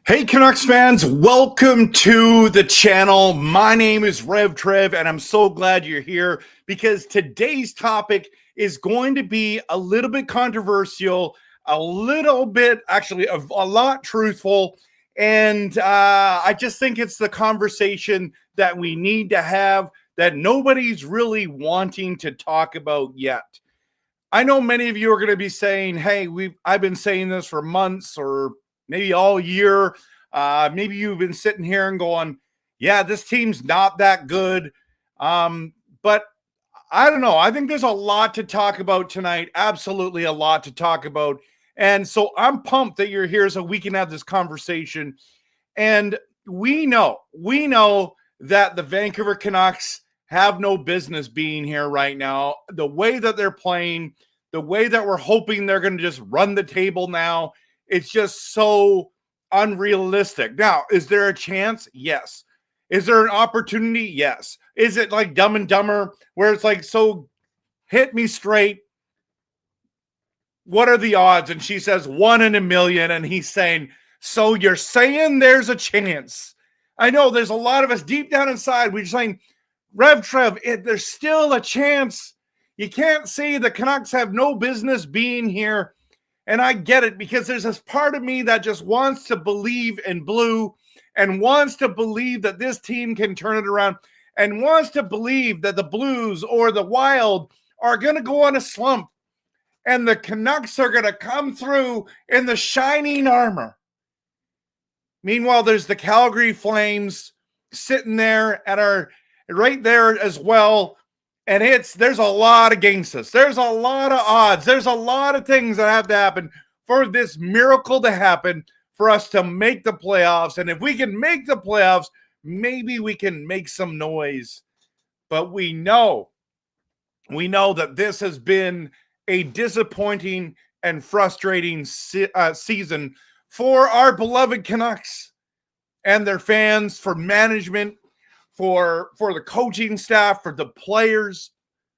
Hey Canucks fans, welcome to the channel. My name is RevTrev and I'm so glad you're here because today's topic is going to be a little bit controversial, a little bit, actually a lot truthful, and I just think it's the conversation that we need to have that nobody's really wanting to talk about yet. I know many of you are going to be saying, hey, I've been saying this for months or maybe all year. Maybe you've been sitting here and going, yeah, this team's not that good. But I don't know. I think there's a lot to talk about tonight. Absolutely a lot to talk about. And so I'm pumped that you're here so we can have this conversation. And we know that the Vancouver Canucks have no business being here right now. The way that they're playing, the way that we're hoping they're going to just run the table now, it's just so unrealistic. Now, is there a chance? Yes. Is there an opportunity? Yes. Is it like Dumb and Dumber where it's like, so hit me straight? What are the odds? And she says 1 in a million. And he's saying, so you're saying there's a chance. I know there's a lot of us deep down inside. We're saying, RevTrev, there's still a chance. You can't say the Canucks have no business being here. And I get it because there's this part of me that just wants to believe in blue and wants to believe that this team can turn it around and wants to believe that the Blues or the Wild are going to go on a slump and the Canucks are going to come through in the shining armor. Meanwhile, there's the Calgary Flames sitting there at our right there as well. And there's a lot against us. There's a lot of odds. There's a lot of things that have to happen for this miracle to happen for us to make the playoffs. And if we can make the playoffs, maybe we can make some noise. But we know that this has been a disappointing and frustrating season for our beloved Canucks and their fans, for management, for the coaching staff, for the players,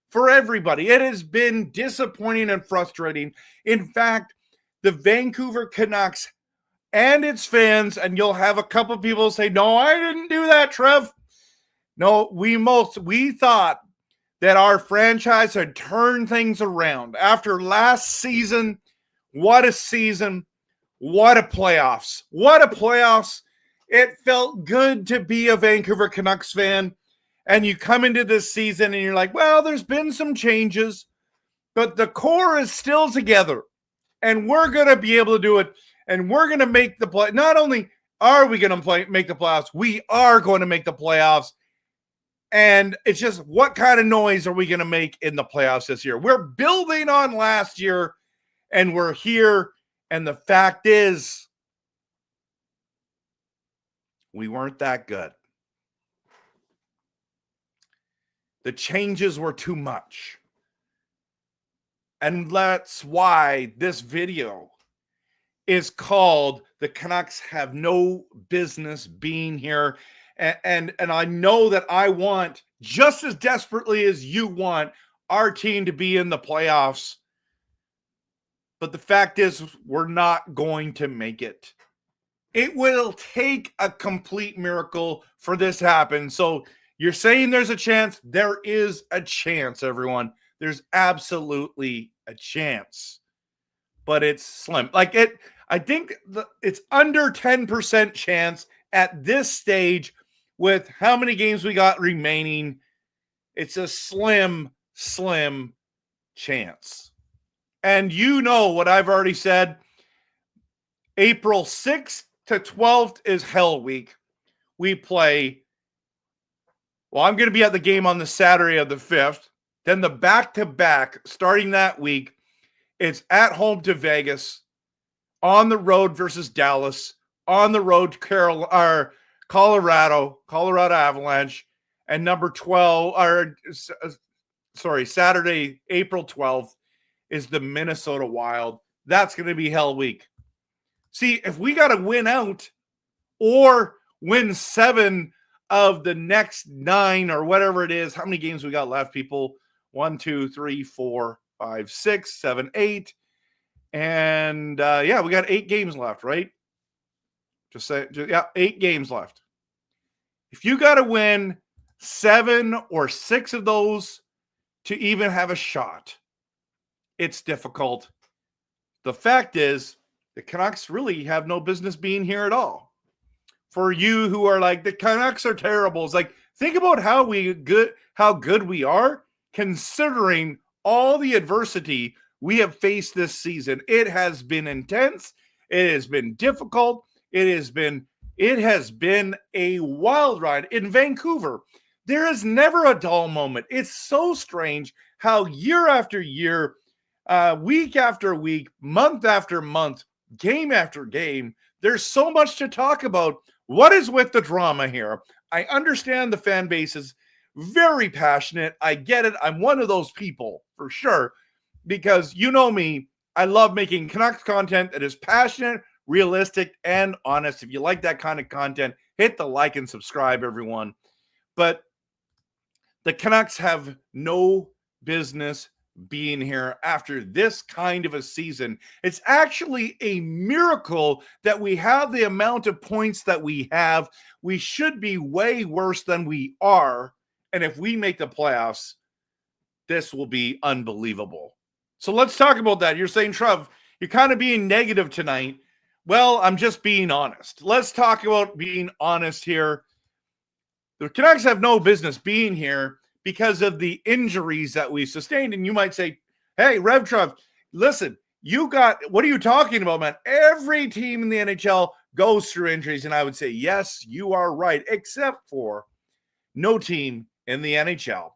for everybody. It has been disappointing and frustrating. In fact, the Vancouver Canucks and its fans, and you'll have a couple people say, no, I didn't do that, Trev. No, we thought that our franchise had turned things around. After last season, what a season. What a playoffs. What a playoffs. It felt good to be a Vancouver Canucks fan. And you come into this season and you're like, well, there's been some changes, but the core is still together. And we're going to be able to do it. And we're going to make the play. Not only are we going to make the playoffs, we are going to make the playoffs. And it's just, what kind of noise are we going to make in the playoffs this year? We're building on last year, and we're here. And the fact is, we weren't that good. The changes were too much. And that's why this video is called "The Canucks Have No Business Being Here." And I know that I want, just as desperately as you want, our team to be in the playoffs. But the fact is, we're not going to make it. It will take a complete miracle for this to happen. So you're saying there's a chance? There is a chance, everyone. There's absolutely a chance. But it's slim. I think it's under 10% chance at this stage with how many games we got remaining. It's a slim chance. And you know what I've already said. April 6th to 12th is Hell Week. We play. Well, I'm going to be at the game on the Saturday of the 5th. Then the back-to-back starting that week, it's at home to Vegas, on the road versus Dallas, on the road to Colorado Avalanche, and Saturday, April 12th is the Minnesota Wild. That's going to be Hell Week. See, if we got to win out or win 7 of the next 9 or whatever it is, how many games we got left, people? 1, 2, 3, 4, 5, 6, 7, 8. And we got 8 games left, right? Just say, yeah, 8 games left. If you got to win 7 or 6 of those to even have a shot, it's difficult. The fact is, the Canucks really have no business being here at all. For you who are like, the Canucks are terrible, it's like, think about how good we are, considering all the adversity we have faced this season. It has been intense. It has been difficult. It has been a wild ride. In Vancouver, there is never a dull moment. It's so strange how year after year, week after week, month after month, game after game, there's so much to talk about. What is with the drama here? I understand the fan base is very passionate. I get it. I'm one of those people for sure, because you know me, I love making Canucks content that is passionate, realistic, and honest. If you like that kind of content, hit the like and subscribe, everyone. But the Canucks have no business being here after this kind of a season. It's actually a miracle that we have the amount of points that we have. We should be way worse than we are. And if we make the playoffs, this will be unbelievable. So let's talk about that. You're saying, Trev, you're kind of being negative tonight. Well, I'm just being honest. Let's talk about being honest here. The Canucks have no business being here because of the injuries that we sustained. And you might say, hey, RevTrev, listen, what are you talking about, man? Every team in the NHL goes through injuries. And I would say, yes, you are right, except for no team in the NHL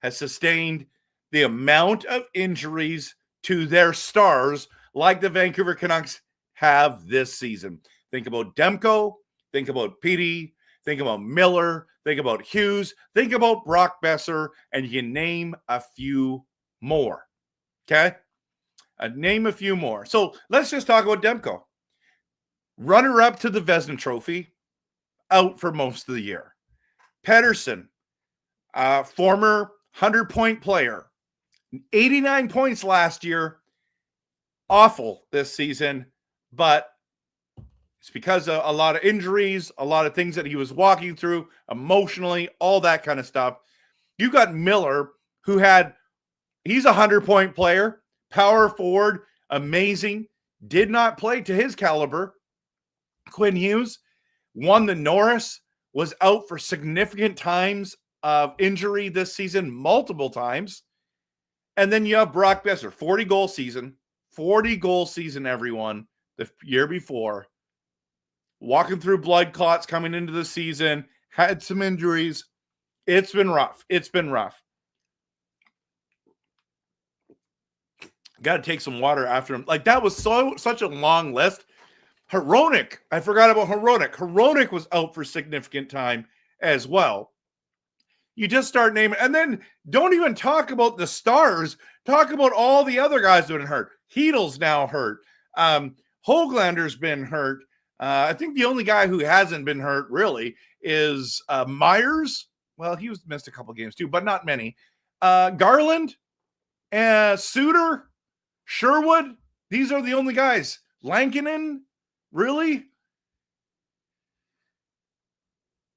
has sustained the amount of injuries to their stars like the Vancouver Canucks have this season. Think about Demko, think about Petey, think about Miller, think about Hughes, think about Brock Besser, and you can name a few more. Okay? Name a few more. So let's just talk about Demko. Runner-up to the Vezina Trophy, out for most of the year. Pettersson, former 100-point player, 89 points last year, awful this season, but it's because of a lot of injuries, a lot of things that he was walking through emotionally, all that kind of stuff. You got Miller, he's a 100-point player, power forward, amazing, did not play to his caliber. Quinn Hughes won the Norris, was out for significant times of injury this season, multiple times. And then you have Brock Besser, 40-goal season, everyone, the year before. Walking through blood clots coming into the season, had some injuries. It's been rough. Got to take some water after him. Like, that was such a long list. Hronek, I forgot about Hronek. Hronek was out for significant time as well. You just start naming, and then don't even talk about the stars. Talk about all the other guys that have been hurt. Heedle's now hurt. Hoaglander's been hurt. I think the only guy who hasn't been hurt really is Myers. Well, he was missed a couple games too, but not many. Garland, Suter, Sherwood. These are the only guys. Lankinen, really?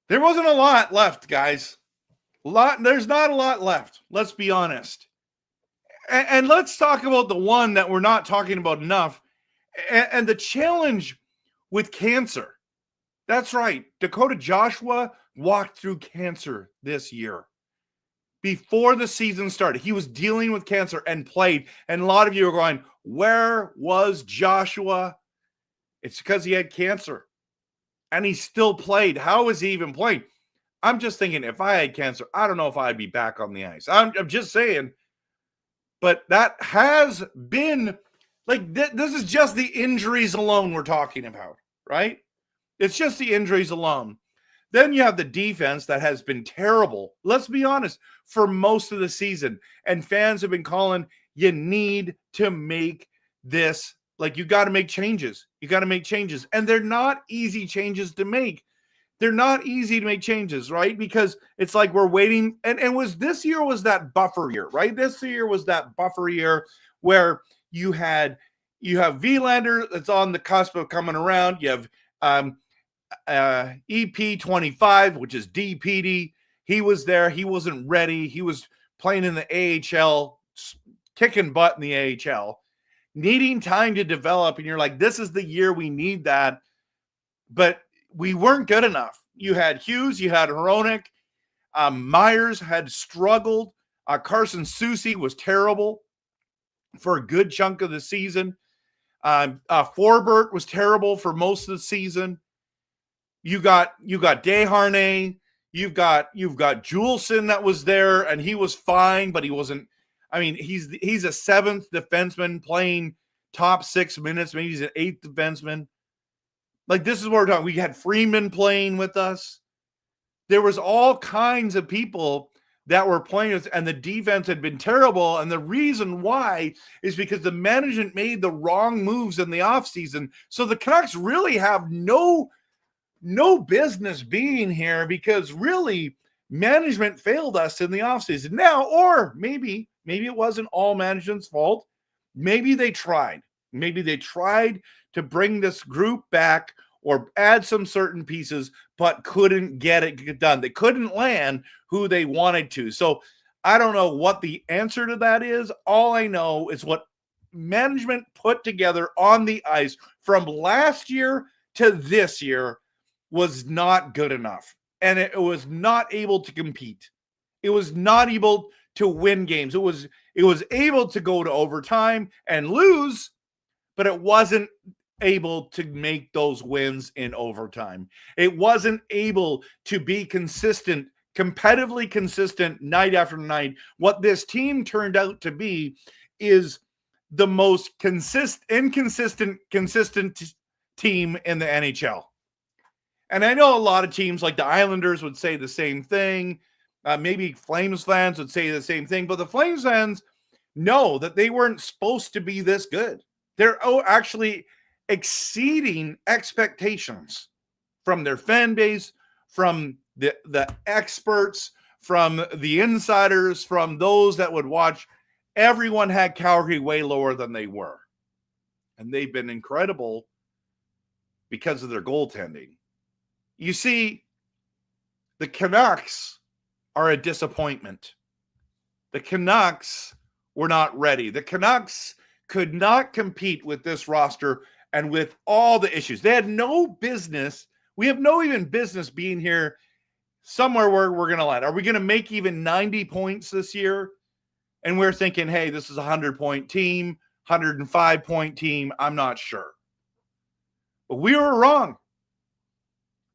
There wasn't a lot left, guys. There's not a lot left. Let's be honest. And let's talk about the one that we're not talking about enough. And the challenge with cancer. That's right. Dakota Joshua walked through cancer this year. Before the season started, he was dealing with cancer and played. And a lot of you are going, where was Joshua? It's because he had cancer. And he still played. How is he even playing? I'm just thinking, if I had cancer, I don't know if I'd be back on the ice. I'm just saying. But that has been, like, this is just the injuries alone we're talking about, right? It's just the injuries alone. Then you have the defense that has been terrible. Let's be honest, for most of the season. And fans have been calling, you need to make this, like, you got to make changes. You got to make changes. And they're not easy changes to make. They're not easy to make changes, right? Because it's like we're waiting. And this year was that buffer year, right? This year was that buffer year where you have Verlander that's on the cusp of coming around. You have EP25, which is DPD. He was there. He wasn't ready. He was playing in the AHL, kicking butt in the AHL, needing time to develop. And you're like, this is the year we need that. But we weren't good enough. You had Hughes, you had Hronek. Myers had struggled. Carson Soucy was terrible for a good chunk of the season. Forbert was terrible for most of the season. You got Desharnais. You've got Juleson that was there, and he was fine, but he wasn't. I mean, he's a seventh defenseman playing top 6 minutes. Maybe he's an eighth defenseman. Like, this is what we're talking. We had Freeman playing with us. There was all kinds of people that were playing with, and the defense had been terrible. And the reason why is because the management made the wrong moves in the offseason. So the Canucks really have no business being here, because really management failed us in the offseason. Now, or maybe it wasn't all management's fault. Maybe they tried. Maybe they tried to bring this group back or add some certain pieces, but couldn't get it done. They couldn't land who they wanted to. So I don't know what the answer to that is. All I know is what management put together on the ice from last year to this year was not good enough. And it was not able to compete. It was not able to win games. It was able to go to overtime and lose, but it wasn't able to make those wins in overtime. It wasn't able to be consistent, competitively consistent night after night. What this team turned out to be is the most inconsistent team in the NHL. And I know a lot of teams like the Islanders would say the same thing. Maybe Flames fans would say the same thing, but the Flames fans know that they weren't supposed to be this good. They're actually exceeding expectations from their fan base, from the experts, from the insiders, from those that would watch. Everyone had Calgary way lower than they were. And they've been incredible because of their goaltending. You see, the Canucks are a disappointment. The Canucks were not ready. The Canucks could not compete with this roster and with all the issues. They had no business. We have no even business being here somewhere where we're going to land. Are we going to make even 90 points this year? And we're thinking, hey, this is a 100-point team, 105-point team. I'm not sure. But we were wrong.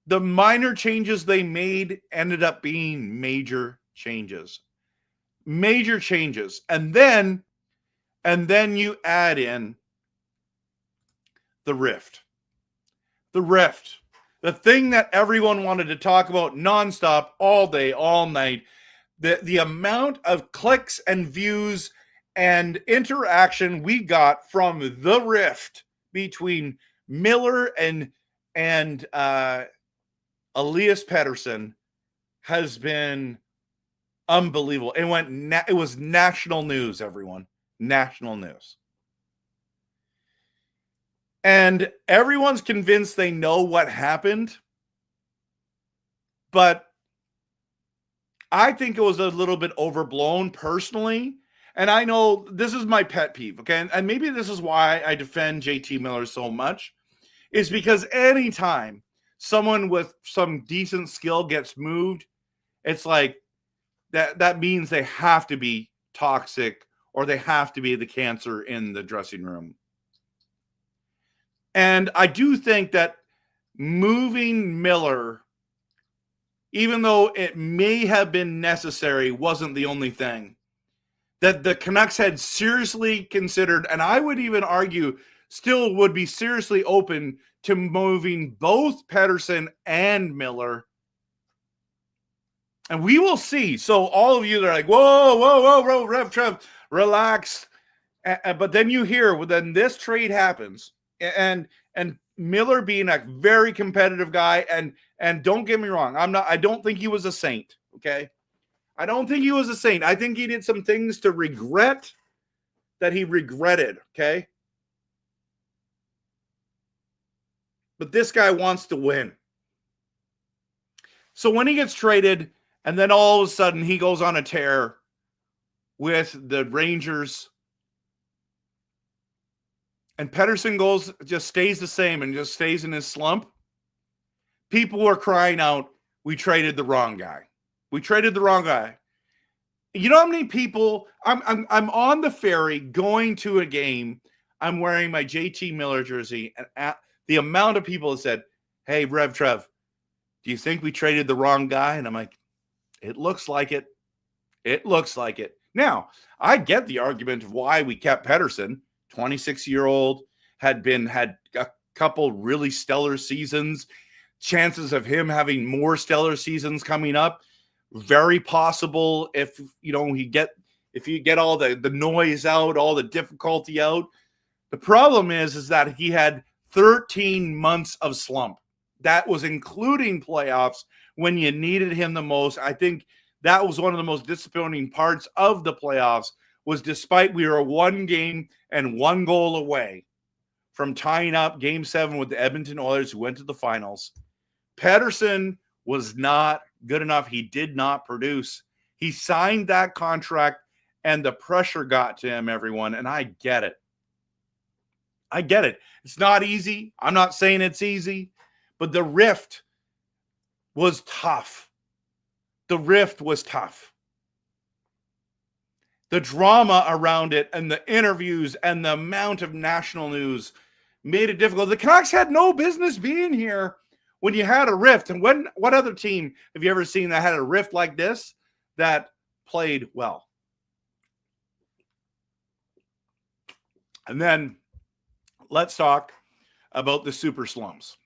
The minor changes they made ended up being major changes. Major changes. And then you add in the rift. The rift. The thing that everyone wanted to talk about nonstop, all day, all night. The amount of clicks and views and interaction we got from the rift between Miller and Elias Pettersson has been unbelievable. It was national news, everyone. National news. And everyone's convinced they know what happened. But I think it was a little bit overblown personally. And I know this is my pet peeve, okay? And maybe this is why I defend JT Miller so much, is because anytime someone with some decent skill gets moved, it's like that means they have to be toxic or they have to be the cancer in the dressing room. And I do think that moving Miller, even though it may have been necessary, wasn't the only thing. That the Canucks had seriously considered, and I would even argue still would be seriously open to moving both Pettersson and Miller. And we will see. So all of you that are like, whoa, RevTrev, relax. But then you hear, well, then this trade happens. And Miller being a very competitive guy, and don't get me wrong, I don't think he was a saint, okay? I don't think he was a saint. I think he did some things to regret that he regretted, okay? But this guy wants to win. So when he gets traded, and then all of a sudden he goes on a tear with the Rangers, and Pettersson just stays the same and just stays in his slump, people were crying out, we traded the wrong guy. We traded the wrong guy. You know how many people, I'm on the ferry going to a game, I'm wearing my JT Miller jersey, and the amount of people that said, hey, RevTrev, do you think we traded the wrong guy? And I'm like, it looks like it. It looks like it. Now, I get the argument of why we kept Pettersson, 26-year-old, had a couple really stellar seasons, chances of him having more stellar seasons coming up, very possible if you get all the noise out, all the difficulty out. The problem is that he had 13 months of slump. That was including playoffs when you needed him the most. I think that was one of the most disappointing parts of the playoffs, was despite we were 1 game and 1 goal away from tying up Game 7 with the Edmonton Oilers, who went to the finals, Pettersson was not good enough. He did not produce. He signed that contract, and the pressure got to him, everyone, and I get it. I get it. It's not easy. I'm not saying it's easy, but the rift was tough. The rift was tough. The drama around it and the interviews and the amount of national news made it difficult. The Canucks had no business being here when you had a rift. And what other team have you ever seen that had a rift like this that played well? And then let's talk about the super slumps.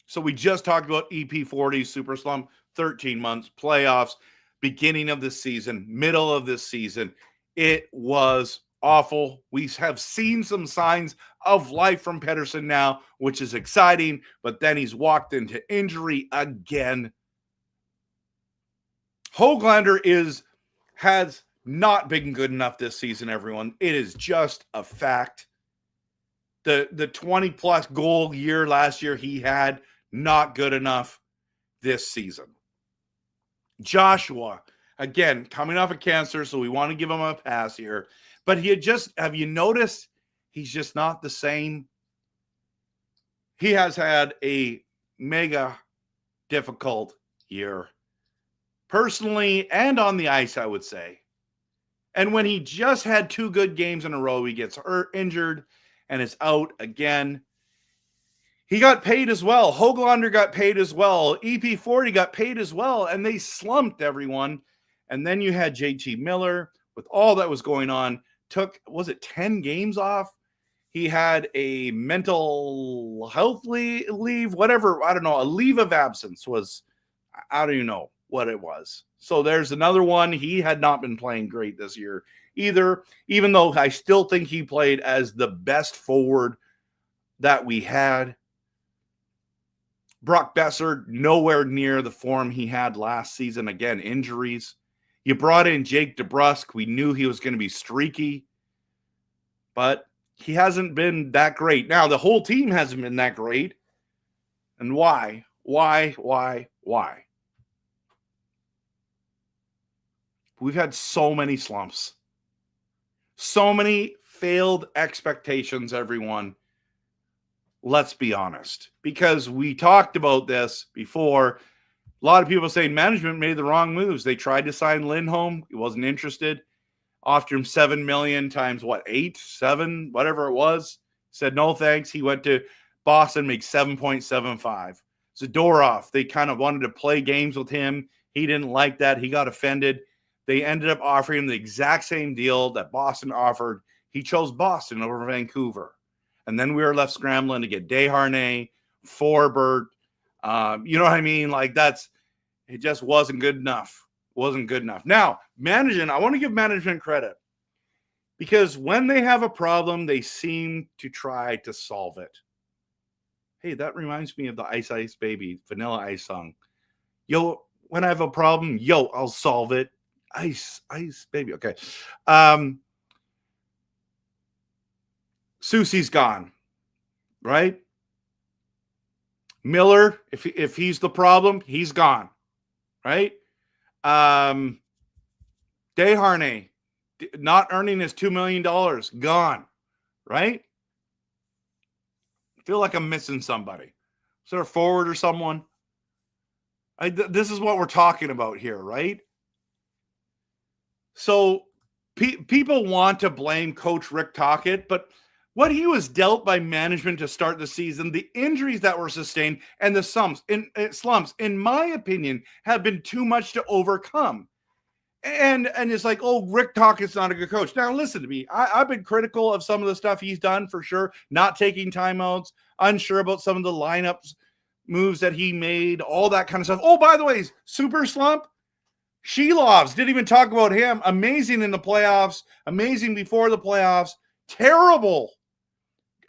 So we just talked about EP40, super slump, 13 months, playoffs, beginning of the season, middle of this season. It was awful. We have seen some signs of life from Pettersson now, which is exciting, but then he's walked into injury again. Höglander has not been good enough this season, everyone. It is just a fact. The 20-plus goal year last year he had, not good enough this season. Joshua, again, coming off of cancer, so we want to give him a pass here. But have you noticed he's just not the same? He has had a mega difficult year, personally and on the ice, I would say. And when he just had 2 good games in a row, he gets injured and is out again. He got paid as well. Höglander got paid as well. EP40 got paid as well. And they slumped, everyone. And then you had JT Miller with all that was going on. Was it 10 games off? He had a mental health leave, whatever. I don't know. A leave of absence was, I don't even know what it was. So there's another one. He had not been playing great this year either, even though I still think he played as the best forward that we had. Brock Besser, nowhere near the form he had last season. Again, injuries. You brought in Jake DeBrusk. We knew he was going to be streaky, but he hasn't been that great. Now, the whole team hasn't been that great. And why? Why? We've had so many slumps. So many failed expectations, everyone. Let's be honest, because we talked about this before. A lot of people saying management made the wrong moves. They tried to sign Lindholm. He wasn't interested. Offered him $7 million times what, 8, 7, whatever it was. Said no thanks. He went to Boston, makes 7.75. Zadorov, they kind of wanted to play games with him. He didn't like that. He got offended. They ended up offering him the exact same deal that Boston offered. He chose Boston over Vancouver. And then we were left scrambling to get Desharnais, Forbert. You know what I mean? Like it just wasn't good enough. Wasn't good enough. Now, management, I want to give management credit because when they have a problem, they seem to try to solve it. Hey, that reminds me of the Ice Ice Baby, Vanilla Ice song. Yo, when I have a problem, I'll solve it. Ice Baby. Okay. Susie's gone, right? Miller, if he's the problem, he's gone. right? Desharnais not earning his $2 million, gone, right? I feel like I'm missing somebody. Is there a forward or someone? This is what we're talking about here, right? So people want to blame Coach Rick Tocchet, but what he was dealt by management to start the season, the injuries that were sustained, and the slumps, in my opinion, have been too much to overcome. And it's like, oh, Rick Tocchet's not a good coach. Now, listen to me. I've been critical of some of the stuff he's done for sure, not taking timeouts, unsure about some of the lineups moves that he made, all that kind of stuff. Oh, by the way, super slump. Shelovs, didn't even talk about him. Amazing in the playoffs, amazing before the playoffs, terrible.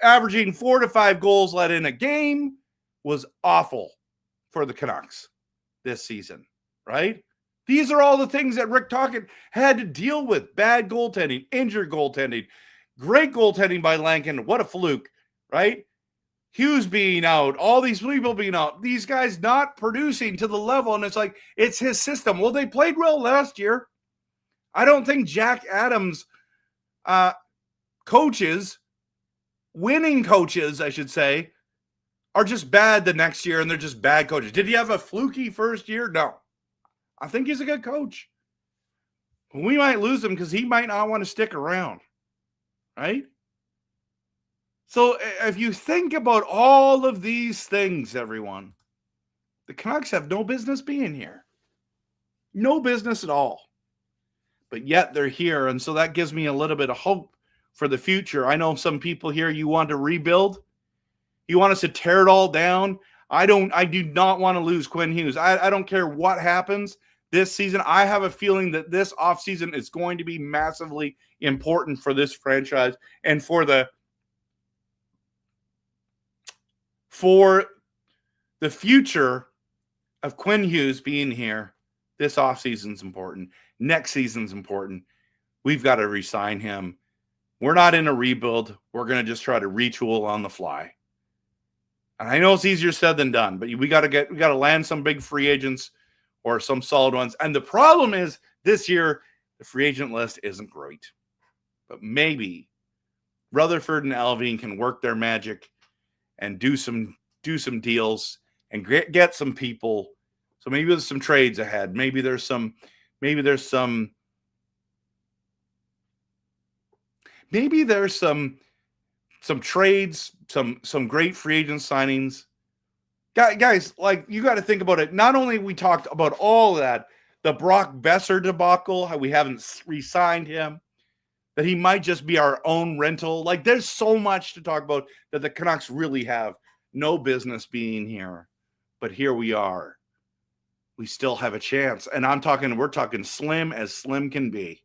Averaging 4 to 5 goals let in a game, was awful for the Canucks this season, right? These are all the things that Rick Tocchet had to deal with. Bad goaltending, injured goaltending, great goaltending by Lankin. What a fluke, right? Hughes being out, all these people being out, these guys not producing to the level, and it's like, it's his system. Well, they played well last year. I don't think Jack Adams' coaches, winning coaches, I should say, are just bad the next year, and they're just bad coaches. Did he have a fluky first year? No. I think he's a good coach. We might lose him because he might not want to stick around, right? So if you think about all of these things, everyone, the Canucks have no business being here. No business at all. But yet they're here, and so that gives me a little bit of hope for the future. I know some people here, you want to rebuild. You want us to tear it all down. I do not want to lose Quinn Hughes. I don't care what happens this season. I have a feeling that this offseason is going to be massively important for this franchise and for the future of Quinn Hughes being here. This offseason's important. Next season's important. We've got to re-sign him. We're not in a rebuild. We're going to just try to retool on the fly. And I know it's easier said than done, but we got to land some big free agents or some solid ones. And the problem is this year, the free agent list isn't great. But maybe Rutherford and Alvin can work their magic and do some deals and get some people. So maybe there's some trades ahead. Maybe there's some trades, some great free agent signings. Guys, like, you got to think about it. Not only we talked about all of that, the Brock Besser debacle, how we haven't re-signed him, that he might just be our own rental. Like, there's so much to talk about that the Canucks really have no business being here. But here we are. We still have a chance. And we're talking slim as slim can be.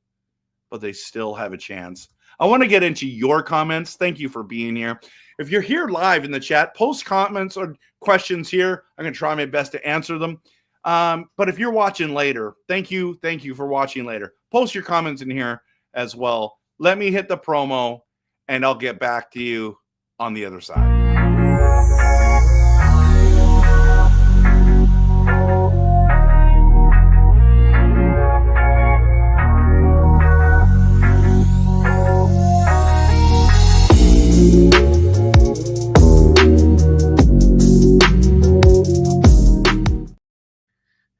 But they still have a chance. I want to get into your comments. Thank you for being here. If you're here live in the chat, post comments or questions here. I'm going to try my best to answer them. But if you're watching later, thank you for watching later. Post your comments in here as well. Let me hit the promo, and I'll get back to you on the other side.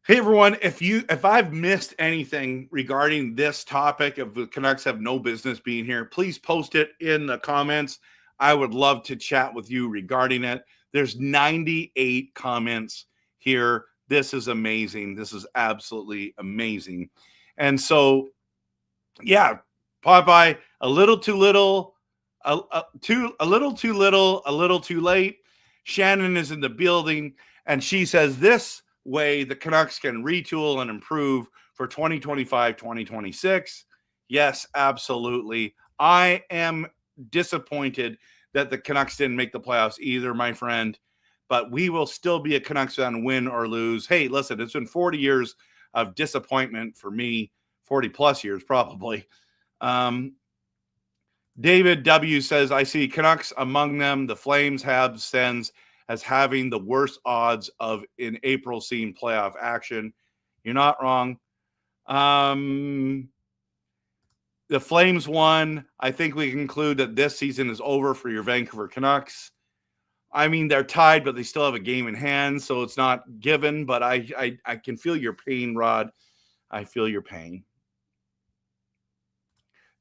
Hey everyone, if I've missed anything regarding this topic of the Canucks have no business being here, please post it in the comments. I would love to chat with you regarding it. There's 98 comments here. This is amazing. This is absolutely amazing. And so, yeah, Popeye, a little too little, a little too little, a little too late. Shannon is in the building, and she says this way the Canucks can retool and improve for 2025, 2026. Yes, absolutely. I am disappointed that the Canucks didn't make the playoffs either, my friend, but we will still be a Canucks fan, win or lose. Hey, listen, it's been 40 years of disappointment for me, 40 plus years probably. David W. says, I see Canucks among them. The Flames have Sens as having the worst odds of in April seeing playoff action. You're not wrong. The Flames won. I think we conclude that this season is over for your Vancouver Canucks. I mean, they're tied, but they still have a game in hand, so it's not given. But I can feel your pain, Rod. I feel your pain.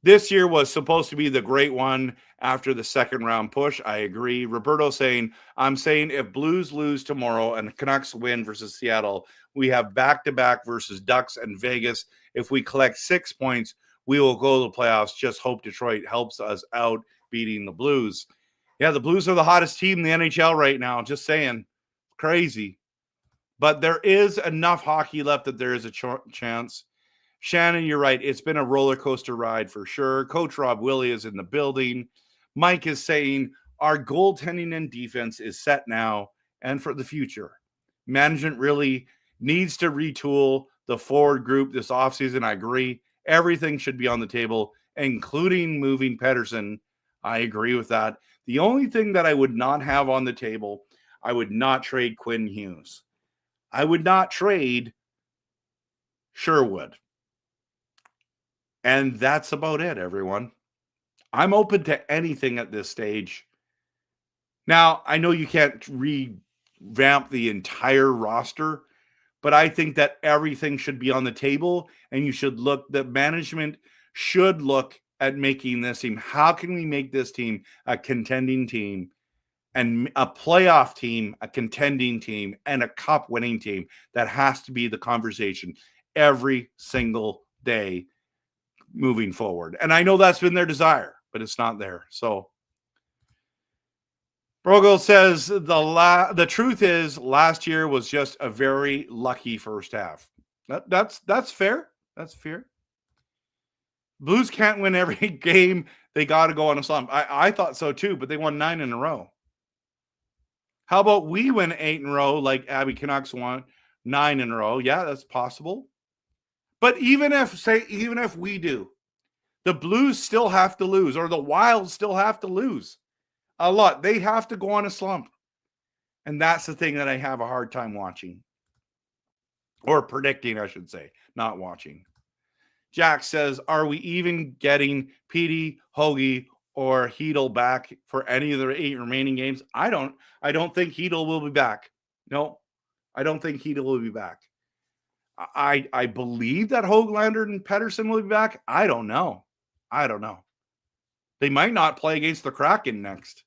This year was supposed to be the great one after the second round push. I agree. Roberto saying, I'm saying if Blues lose tomorrow and the Canucks win versus Seattle, we have back-to-back versus Ducks and Vegas. If we collect 6 points, we will go to the playoffs. Just hope Detroit helps us out beating the Blues. Yeah, the Blues are the hottest team in the NHL right now. Just saying. Crazy. But there is enough hockey left that there is a chance. Shannon, you're right. It's been a roller coaster ride for sure. Coach Rob Willie is in the building. Mike is saying our goaltending and defense is set now and for the future. Management really needs to retool the forward group this offseason. I agree. Everything should be on the table, including moving Pettersson. I agree with that. The only thing that I would not have on the table, I would not trade Quinn Hughes. I would not trade Sherwood. And that's about it, everyone. I'm open to anything at this stage. Now, I know you can't revamp the entire roster, but I think that everything should be on the table, and the management should look at making this team. How can we make this team a contending team and a playoff team, a contending team, and a cup winning team? That has to be the conversation every single day moving forward. And I know that's been their desire, but it's not there. So Brogo says the truth is last year was just a very lucky first half. That's fair. That's fair. Blues can't win every game. They got to go on a slump. I thought so too, but they won 9 in a row. How about we win 8 in a row like Abby Canucks won 9 in a row? Yeah, that's possible. But even if we do, the Blues still have to lose, or the Wild still have to lose a lot. They have to go on a slump. And that's the thing that I have a hard time watching. Or predicting, I should say, not watching. Jack says, are we even getting Petey, Hoagie, or Hedl back for any of the 8 remaining games? I don't think Hedl will be back. No, I don't think Hedl will be back. I believe that Höglander and Pettersson will be back. I don't know. They might not play against the Kraken next.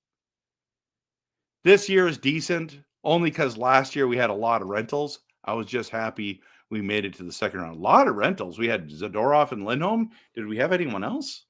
This year is decent only because last year we had a lot of rentals. I was just happy we made it to the second round. A lot of rentals. We had Zadorov and Lindholm. Did we have anyone else?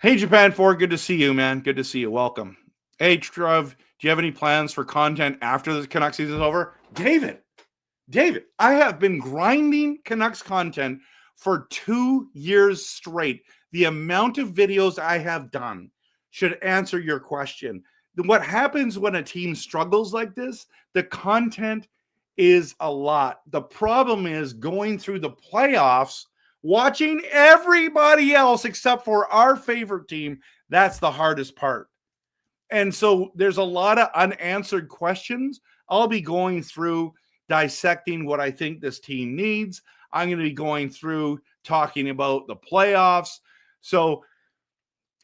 Hey, Japan 4, good to see you, man. Good to see you. Welcome. Hey, Trev, do you have any plans for content after the Canucks season is over? David, I have been grinding Canucks content for 2 years straight. The amount of videos I have done should answer your question. What happens when a team struggles like this? The content is a lot. The problem is going through the playoffs, watching everybody else except for our favorite team. That's the hardest part. And so there's a lot of unanswered questions. I'll be going through dissecting what I think this team needs. I'm going to be going through talking about the playoffs. So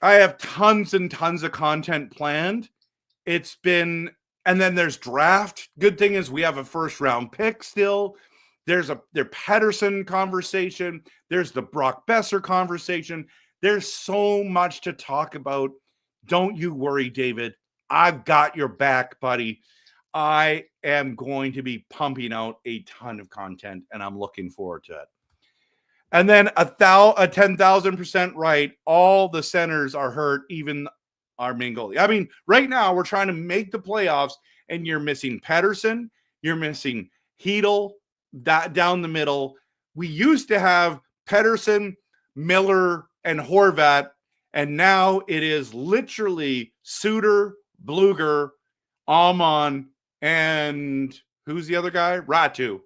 I have tons and tons of content planned. And then there's draft. Good thing is we have a first round pick still. There's their Pettersson conversation. There's the Brock Besser conversation. There's so much to talk about. Don't you worry, David. I've got your back, buddy. I am going to be pumping out a ton of content, and I'm looking forward to it. And then a 10,000% right. All the centers are hurt, even our main goalie. I mean, right now we're trying to make the playoffs, and you're missing Pettersson. You're missing Hedl down the middle. We used to have Pettersson, Miller, and Horvat, and now it is literally Suter, Bluger, Alman, and who's the other guy? Ratu.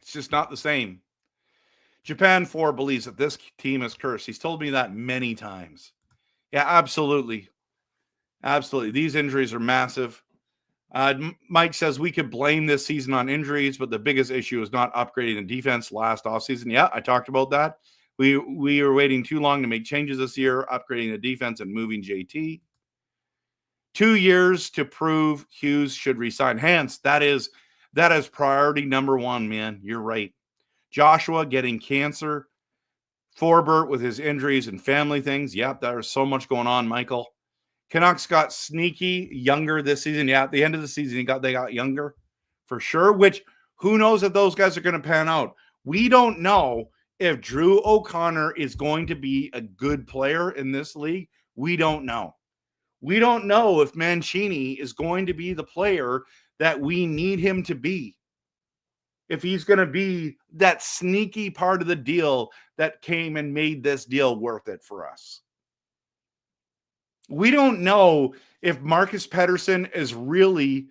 It's just not the same. Japan 4 believes that this team is cursed. He's told me that many times. Yeah, absolutely. Absolutely. These injuries are massive. Mike says we could blame this season on injuries, but the biggest issue is not upgrading the defense last offseason. Yeah, I talked about that. We were waiting too long to make changes this year, upgrading the defense and moving JT. 2 years to prove Hughes should resign. Hence, that is priority number one, man. You're right. Joshua getting cancer. Forbert with his injuries and family things. Yep, there's so much going on, Michael. Canucks got sneaky younger this season. Yeah, at the end of the season, they got younger for sure, which who knows if those guys are going to pan out. We don't know if Drew O'Connor is going to be a good player in this league. We don't know. We don't know if Mancini is going to be the player that we need him to be. If he's going to be that sneaky part of the deal that came and made this deal worth it for us. We don't know if Miller-Pettersson is really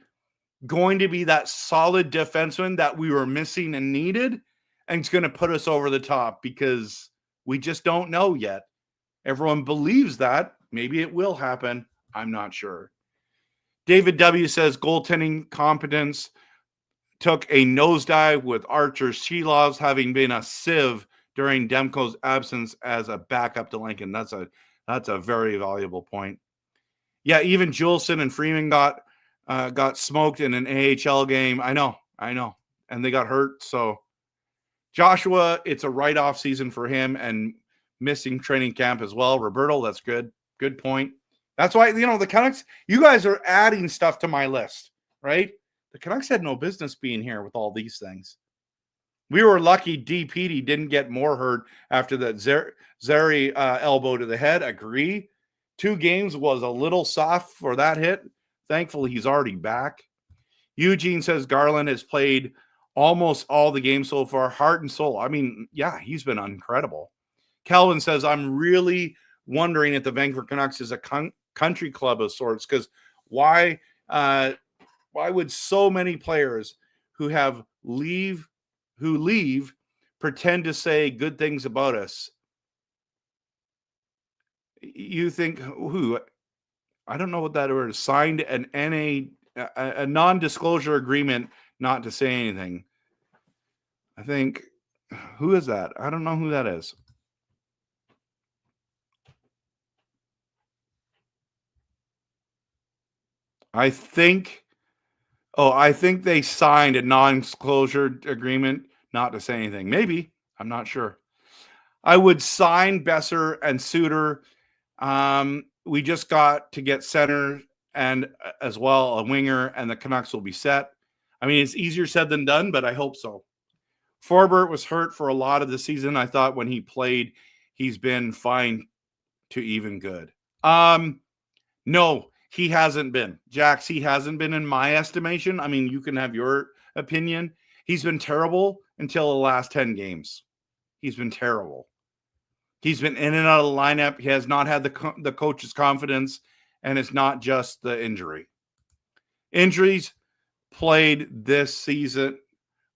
going to be that solid defenseman that we were missing and needed, and it's going to put us over the top because we just don't know yet. Everyone believes that. Maybe it will happen. I'm not sure. David W. says goaltending competence took a nosedive with Archer Shilovs having been a sieve during Demko's absence as a backup to Lincoln. That's a very valuable point. Yeah, even Juleson and Freeman got smoked in an AHL game. I know, and they got hurt. So Joshua, it's a write-off season for him and missing training camp as well. Roberto, that's good. Good point. That's why, the Canucks, you guys are adding stuff to my list, right? The Canucks had no business being here with all these things. We were lucky D. didn't get more hurt after that Zeri elbow to the head. Agree. 2 games was a little soft for that hit. Thankfully, he's already back. Eugene says Garland has played almost all the games so far, heart and soul. I mean, yeah, he's been incredible. Calvin says, I'm really wondering if the Vancouver Canucks is a country club of sorts, because why would so many players who leave pretend to say good things about us? You think who? I don't know what that word is. Signed a non-disclosure agreement not to say anything. I think, who is that? I don't know who that is. I think they signed a non-disclosure agreement not to say anything. Maybe. I'm not sure. I would sign Besser and Suter. We just got to get center and as well a winger, and the Canucks will be set. I mean, it's easier said than done, but I hope so. Forbert was hurt for a lot of the season. I thought when he played, he's been fine to even good. No, he hasn't been. Jax, he hasn't been in my estimation. I mean, you can have your opinion. He's been terrible until the last 10 games. He's been terrible. He's been in and out of the lineup. He has not had the coach's confidence, and it's not just the injury. Injuries played this season.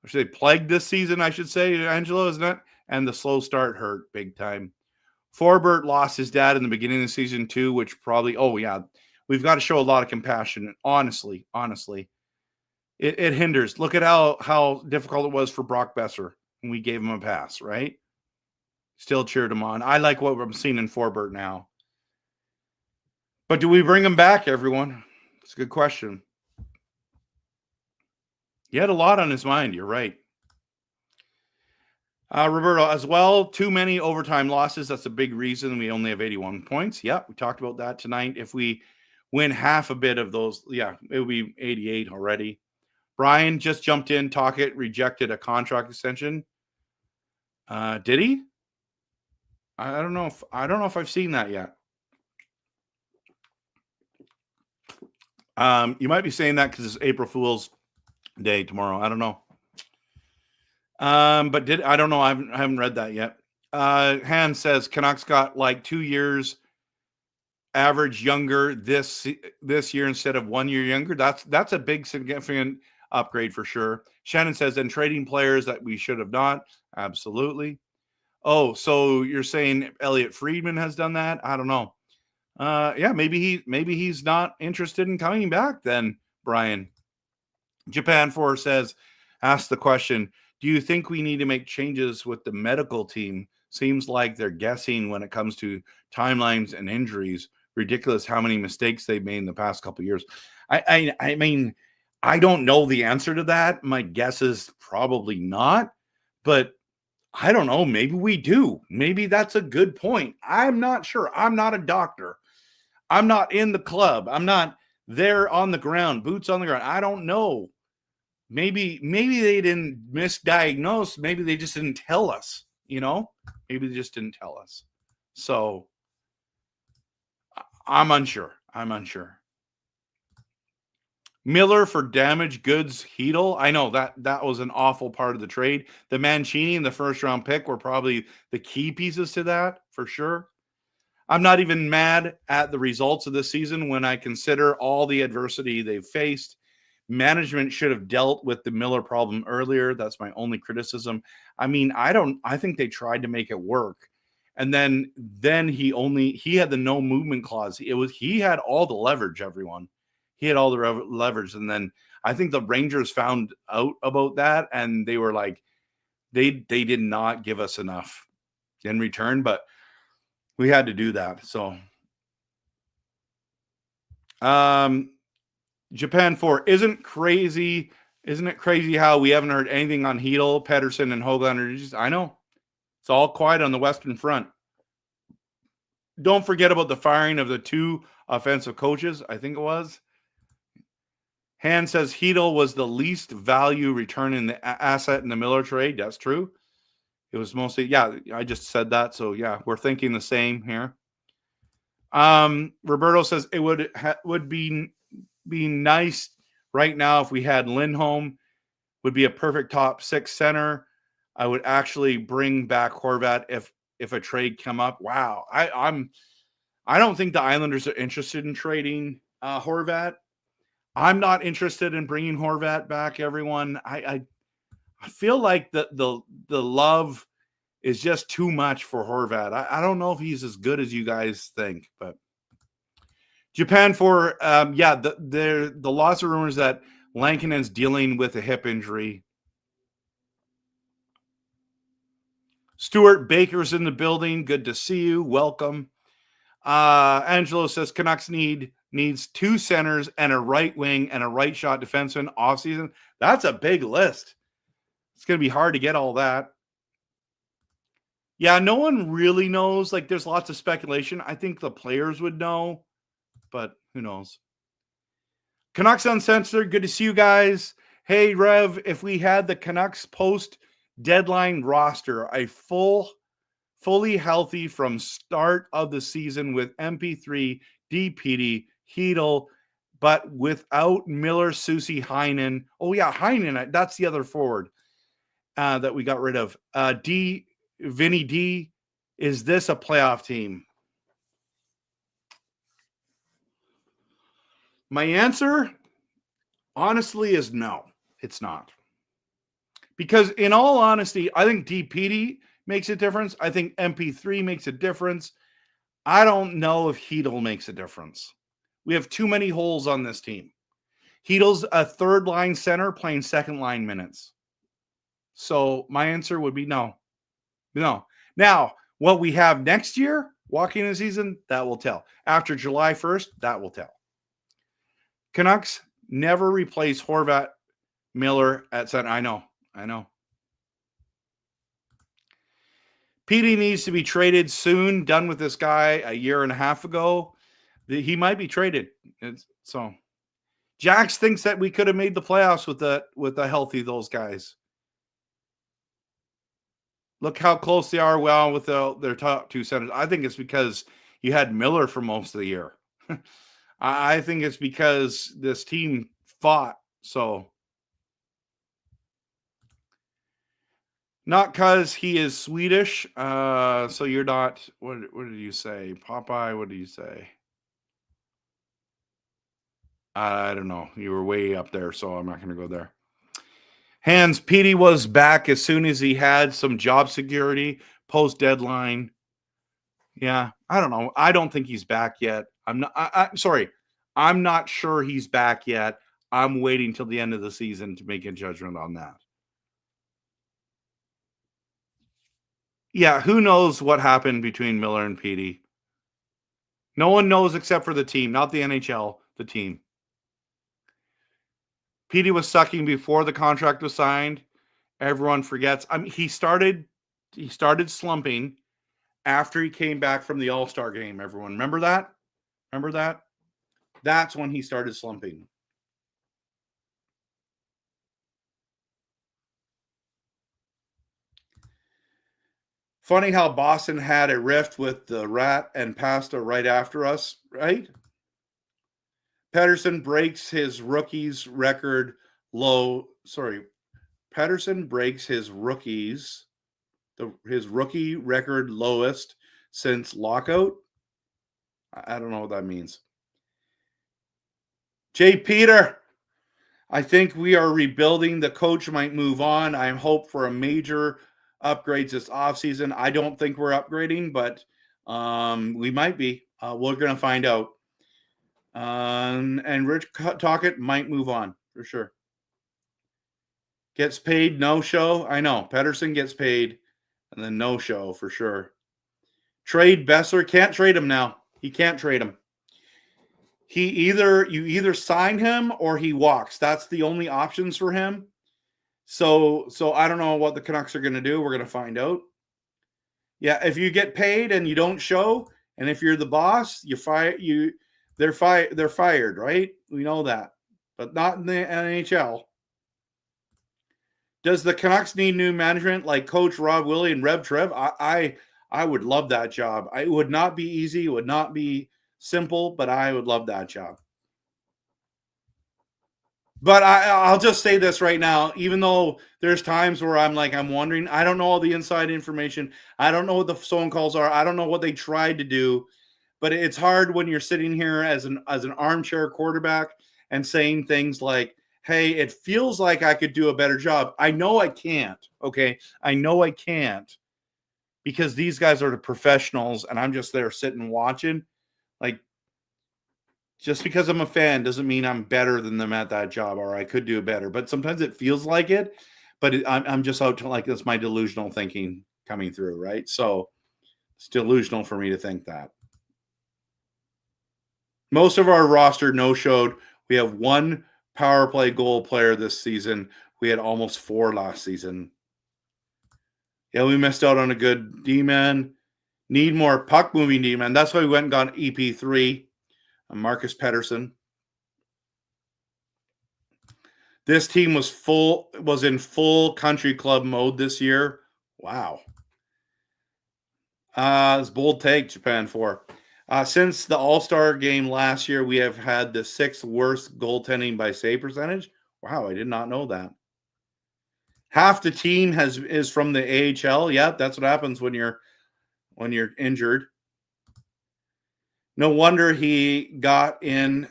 I should say plagued this season, I should say, Angelo, isn't it? And the slow start hurt big time. Forbert lost his dad in the beginning of the season too, which probably, we've got to show a lot of compassion. Honestly. It hinders. Look at how difficult it was for Brock Besser when we gave him a pass, right? Still cheered him on. I like what I'm seeing in Forbert now. But do we bring him back, everyone? It's a good question. He had a lot on his mind. You're right. Roberto, as well, too many overtime losses. That's a big reason we only have 81 points. Yeah, we talked about that tonight. If we win half a bit of those, it would be 88 already. Brian just jumped in. Tocchet rejected a contract extension. Did he? I don't know if I've seen that yet. You might be saying that because it's April Fool's Day tomorrow. I don't know. But I don't know. I haven't read that yet. Han says Canucks got like 2 years average younger this year instead of 1 year younger. That's a big significant upgrade for sure. Shannon says, and trading players that we should have not. Absolutely. Oh, so you're saying Elliot Friedman has done that? I don't know. Maybe he's not interested in coming back then, Brian. Japan 4 says, ask the question, do you think we need to make changes with the medical team? Seems like they're guessing when it comes to timelines and injuries. Ridiculous how many mistakes they've made in the past couple of years. I mean, I don't know the answer to that. My guess is probably not, but I don't know. Maybe we do. Maybe that's a good point. I'm not sure. I'm not a doctor. I'm not in the club. I'm not there on the ground, boots on the ground. I don't know. Maybe they didn't misdiagnose. Maybe they just didn't tell us, you know? Maybe they just didn't tell us. So I'm unsure. Miller for damaged goods, Hedl. I know that was an awful part of the trade. The Mancini and the first round pick were probably the key pieces to that, for sure. I'm not even mad at the results of this season when I consider all the adversity they've faced. Management should have dealt with the Miller problem earlier. That's my only criticism. I mean, I think they tried to make it work. And then he had the no movement clause. He had all the leverage, everyone. He had all the leverage. And then I think the Rangers found out about that, and they were like, they did not give us enough in return, but we had to do that. So Japan 4, isn't it crazy how we haven't heard anything on Hedl, Pettersson, and Höglander? I know. It's all quiet on the Western Front. Don't forget about the firing of the 2 offensive coaches, I think it was. Han says Hedl was the least value return in the asset in the Miller trade. That's true. It was mostly, yeah, I just said that. So, yeah, we're thinking the same here. Roberto says it would be nice right now if we had Lindholm. Would be a perfect top 6 center. I would actually bring back Horvat if a trade come up. Wow. I don't think the Islanders are interested in trading Horvat. I'm not interested in bringing Horvat back, everyone. I feel like the love is just too much for Horvat. I don't know if he's as good as you guys think, but Japan 4, the lots of rumors that Lankinen's dealing with a hip injury. Stuart Baker's in the building. Good to see you. Welcome. Angelo says Canucks needs 2 centers and a right wing and a right shot defenseman offseason. That's a big list. It's going to be hard to get all that. Yeah, no one really knows. Like, there's lots of speculation. I think the players would know, but who knows? Canucks Uncensored, good to see you guys. Hey, Rev, if we had the Canucks post-deadline roster, a fully healthy from start of the season with MP3, DPD, Hedl, but without Miller, Susie, Heinen. Oh, yeah, Heinen, that's the other forward that we got rid of. Vinny D, is this a playoff team? My answer, honestly, is no, it's not. Because in all honesty, I think DPD makes a difference. I think MP3 makes a difference. I don't know if Hedl makes a difference. We have too many holes on this team. Hedl's a third-line center playing second-line minutes. So my answer would be no. No. Now, what we have next year, walking in the season, that will tell. After July 1st, that will tell. Canucks never replace Horvat, Miller at center. I know. PD needs to be traded soon. Done with this guy a year and a half ago. He might be traded. So Jax thinks that we could have made the playoffs with the healthy those guys. Look how close they are with their top 2 centers. I think it's because you had Miller for most of the year. I think it's because this team fought. So not because he is Swedish. So you're not. What did you say, Popeye? What did you say? I don't know. You were way up there, so I'm not going to go there. Hans, Petey was back as soon as he had some job security post-deadline. Yeah, I don't know. I don't think he's back yet. I'm not. I'm sorry. I'm not sure he's back yet. I'm waiting till the end of the season to make a judgment on that. Yeah, who knows what happened between Miller and Petey? No one knows except for the team, not the NHL, the team. Petey was sucking before the contract was signed. Everyone forgets. I mean, he started slumping after he came back from the All-Star game. Everyone remember that? Remember that? That's when he started slumping. Funny how Boston had a rift with the Rat and Pasta right after us, right? Pettersson breaks his rookies record low. Sorry, Pettersson breaks his rookie record lowest since lockout. I don't know what that means. Jay Peter, I think we are rebuilding. The coach might move on. I hope for a major upgrades this offseason. I don't think we're upgrading, but we might be. We're going to find out. And Rich Tocchet might move on for sure. Gets paid, no show. I know. Pettersson gets paid and then no show for sure. Trade Besser. Can't trade him now. He can't trade him. You either sign him or he walks. That's the only options for him. So I don't know what the Canucks are going to do. We're going to find out. Yeah, if you get paid and you don't show, and if you're the boss, they're fired, right? We know that. But not in the NHL. Does the Canucks need new management like Coach Rob Willie and RevTrev? I would love that job. It would not be easy. It would not be simple, but I would love that job. But I'll just say this right now, even though there's times where I'm wondering, I don't know all the inside information. I don't know what the phone calls are. I don't know what they tried to do. But it's hard when you're sitting here as an armchair quarterback and saying things like, hey, it feels like I could do a better job. I know I can't, okay? I know I can't because these guys are the professionals and I'm just there sitting watching. Like, just because I'm a fan doesn't mean I'm better than them at that job or I could do better. But sometimes it feels like it. But I'm just out to that's my delusional thinking coming through, right? So it's delusional for me to think that. Most of our roster no-showed. We have one power play goal player this season. We had almost 4 last season. Yeah, we missed out on a good D-man. Need more puck-moving D-man. That's why we went and got EP3. Marcus Pettersson. This team was in full country club mode this year. Wow. It's bold take, Japan 4. Since the All-Star game last year, we have had the 6th worst goaltending by save percentage. Wow, I did not know that. Half the team is from the AHL. Yeah, that's what happens when you're injured. No wonder he got canned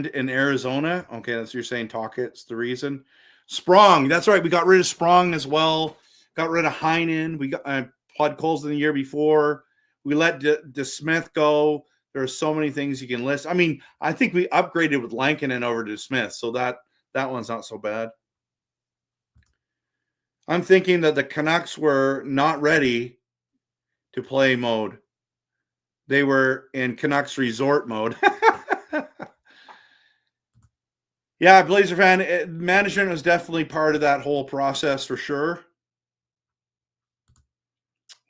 in Arizona. Okay, that's what you're saying. Tocchet's the reason. Sprong, that's right. We got rid of Sprong as well. Got rid of Heinen. We got Podkolzin the year before. We let DeSmith go. There are so many things you can list. I mean, I think we upgraded with Lankinen over to Smith, so that one's not so bad. I'm thinking that the Canucks were not ready to play mode. They were in Canucks resort mode. Yeah, Blazer fan, management was definitely part of that whole process for sure.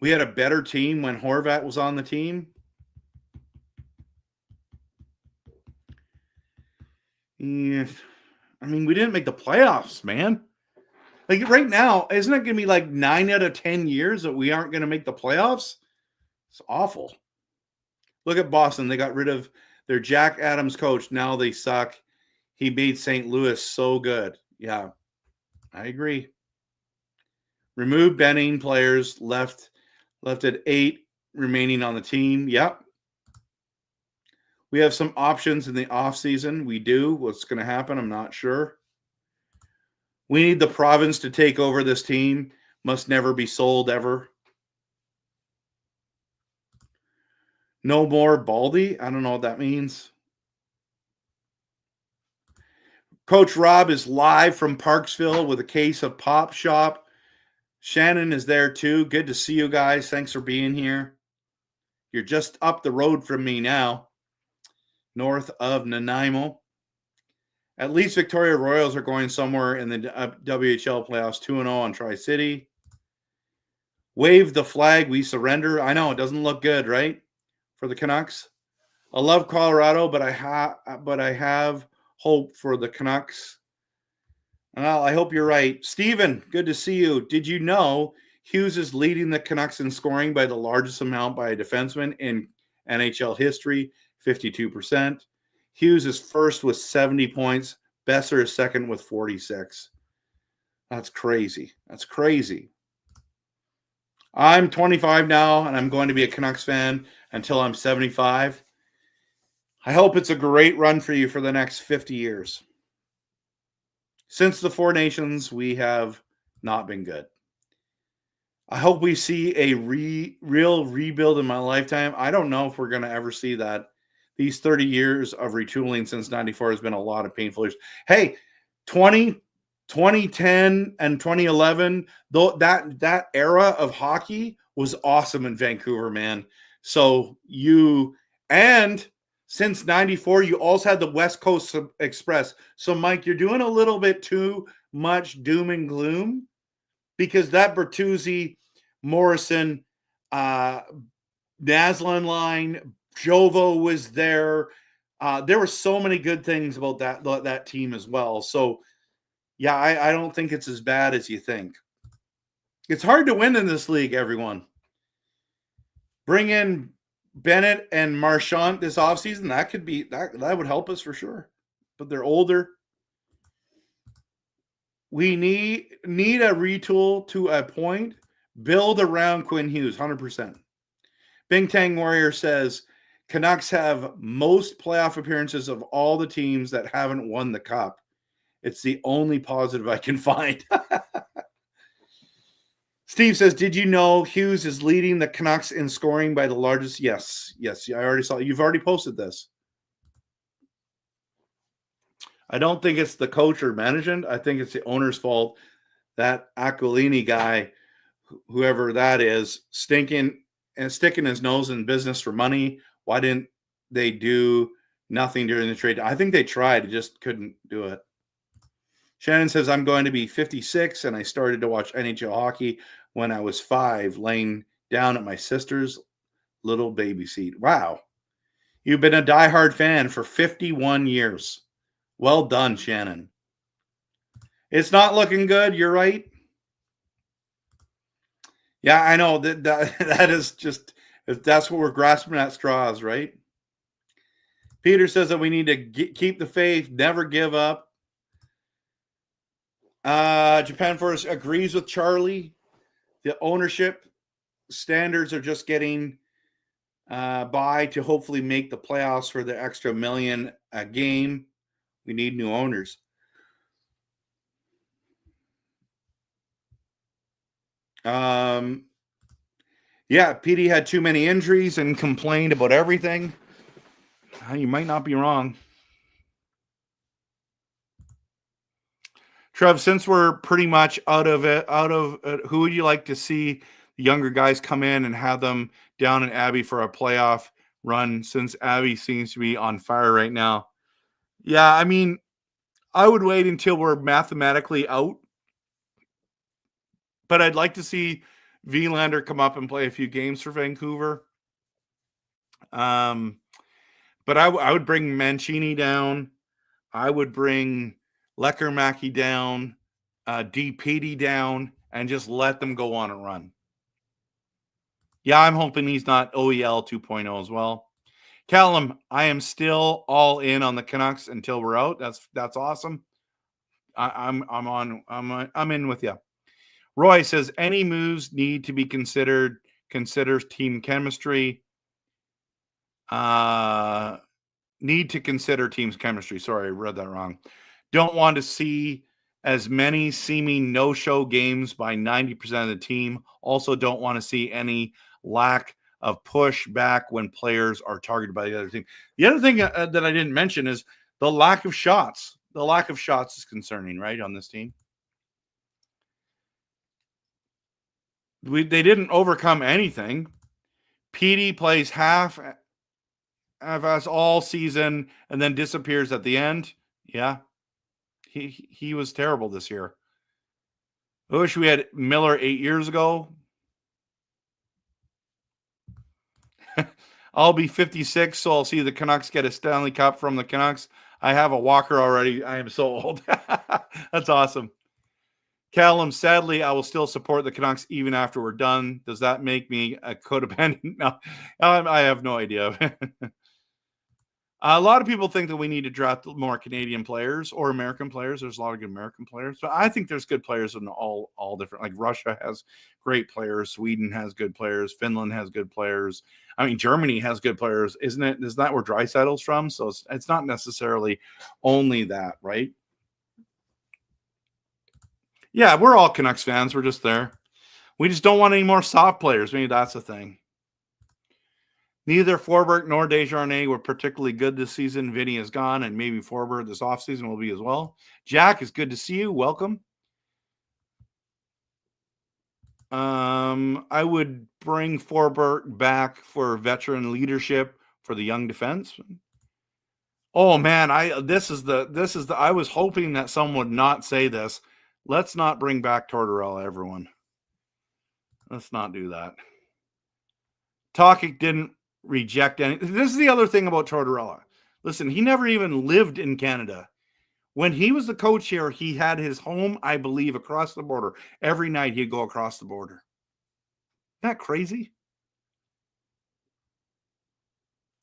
We had a better team when Horvat was on the team. Yeah. I mean, we didn't make the playoffs, man. Like right now, isn't it going to be like 9 out of 10 years that we aren't going to make the playoffs? It's awful. Look at Boston. They got rid of their Jack Adams coach. Now they suck. He made St. Louis so good. Yeah, I agree. Remove Benning players, left at 8 remaining on the team. Yep. We have some options in the offseason. We do. What's going to happen? I'm not sure. We need the province to take over this team. Must never be sold ever. No more Baldy. I don't know what that means. Coach Rob is live from Parksville with a case of Pop Shop. Shannon is there too. Good to see you guys. Thanks for being here. You're just up the road from me now, north of Nanaimo. At least Victoria Royals are going somewhere in the WHL playoffs, 2-0 on Tri-City. Wave the flag, we surrender. I know, it doesn't look good, right? For the Canucks. I love Colorado, but I have hope for the Canucks. Well, I hope you're right. Steven, good to see you. Did you know Hughes is leading the Canucks in scoring by the largest amount by a defenseman in NHL history, 52%. Hughes is first with 70 points. Besser is second with 46. That's crazy. That's crazy. I'm 25 now, and I'm going to be a Canucks fan until I'm 75. I hope it's a great run for you for the next 50 years. Since the Four Nations, we have not been good. I hope we see a real rebuild in my lifetime. I don't know if we're going to ever see that. These 30 years of retooling since 94 has been a lot of painful years. Hey, 2010 and 2011, though that era of hockey was awesome in Vancouver, man. So since 94, you also had the West Coast Express. So Mike, you're doing a little bit too much doom and gloom, because that Bertuzzi, Morrison, Naslund line, Jovo was there. There were so many good things about that team as well. So yeah, I don't think it's as bad as you think. It's hard to win in this league, everyone. Bring in Bennett and Marchand this offseason. That could be that would help us for sure. But they're older. We need a retool to a point. Build around Quinn Hughes, 100%. Bing Tang Warrior says Canucks have most playoff appearances of all the teams that haven't won the cup. It's the only positive I can find. Steve says, did you know Hughes is leading the Canucks in scoring by the largest? Yes. I already saw it. You've already posted this. I don't think it's the coach or management. I think it's the owner's fault. That Aquilini guy, whoever that is, sticking his nose in business for money. Why didn't they do nothing during the trade? I think they tried, just couldn't do it. Shannon says, I'm going to be 56, and I started to watch NHL hockey when I was 5, laying down at my sister's little baby seat. Wow. You've been a diehard fan for 51 years. Well done, Shannon. It's not looking good. You're right. Yeah, I know that is just, that's what we're grasping at straws, right? Peter says that we need to keep the faith, never give up. Japan Force agrees with Charlie. The ownership standards are just getting by to hopefully make the playoffs for the extra $1 million a game. We need new owners. Yeah, PD had too many injuries and complained about everything. You might not be wrong. Trev, since we're pretty much out of who would you like to see the younger guys come in and have them down in Abbey for a playoff run, since Abbey seems to be on fire right now? Yeah, I mean, I would wait until we're mathematically out, but I'd like to see Vilander come up and play a few games for Vancouver. But I would bring Mancini down. I would bring Leckermacky down, DPD down, and just let them go on a run. Yeah, I'm hoping he's not OEL 2.0 as well. Callum, I am still all in on the Canucks until we're out. That's awesome. I'm in with you. Roy says any moves need to be considered. Considers team chemistry. Need to consider team's chemistry. Sorry, I read that wrong. Don't want to see as many seeming no-show games by 90% of the team. Also don't want to see any lack of push back when players are targeted by the other team. The other thing that I didn't mention is the lack of shots. the lack of shots is concerning, right, on this team. They didn't overcome anything. Petey plays half of us all season and then disappears at the end. Yeah, he was terrible this year. I wish we had Miller 8 years ago. I'll be 56, so I'll see the Canucks get a Stanley Cup from the Canucks. I have a walker already. I am so old. That's awesome. Callum, sadly, I will still support the Canucks even after we're done. Does that make me a codependent? No, I have no idea. A lot of people think that we need to draft more Canadian players or American players. There's a lot of good American players, but I think there's good players in all different. Like Russia has great players. Sweden has good players. Finland has good players. I mean, Germany has good players, isn't it? Is that where Draisaitl's from? So it's not necessarily only that, right? Yeah, we're all Canucks fans. We're just there. We just don't want any more soft players. Maybe that's the thing. Neither Forbert nor Desjardins were particularly good this season. Vinny is gone, and maybe Forbert this offseason will be as well. Jack, it's good to see you. Welcome. I would bring Forbert back for veteran leadership for the young defense. Oh man, I was hoping that someone would not say this. Let's not bring back Tortorella, everyone. Let's not do that. Tokic didn't reject any. This is the other thing about Tortorella. Listen, he never even lived in Canada. When he was the coach here, he had his home, I believe, across the border. Every night he'd go across the border. Isn't that crazy?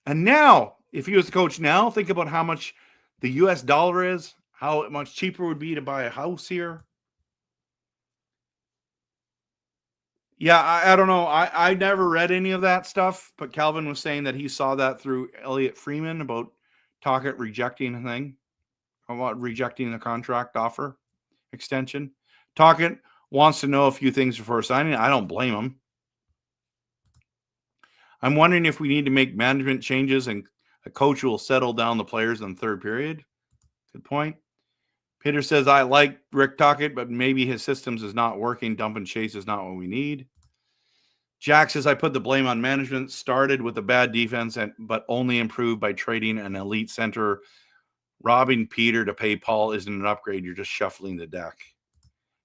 And now, if he was the coach now, think about how much the US dollar is, how much cheaper it would be to buy a house here. Yeah, I don't know. I never read any of that stuff, but Calvin was saying that he saw that through Elliot Freeman about Tocchet rejecting a thing, about rejecting the contract offer extension. Tocchet wants to know a few things before signing. I don't blame him. I'm wondering if we need to make management changes and a coach will settle down the players in the third period. Good point. Peter says, I like Rick Tocchet, but maybe his systems is not working. Dump and chase is not what we need. Jack says, I put the blame on management. Started with a bad defense, but only improved by trading an elite center. Robbing Peter to pay Paul isn't an upgrade. You're just shuffling the deck.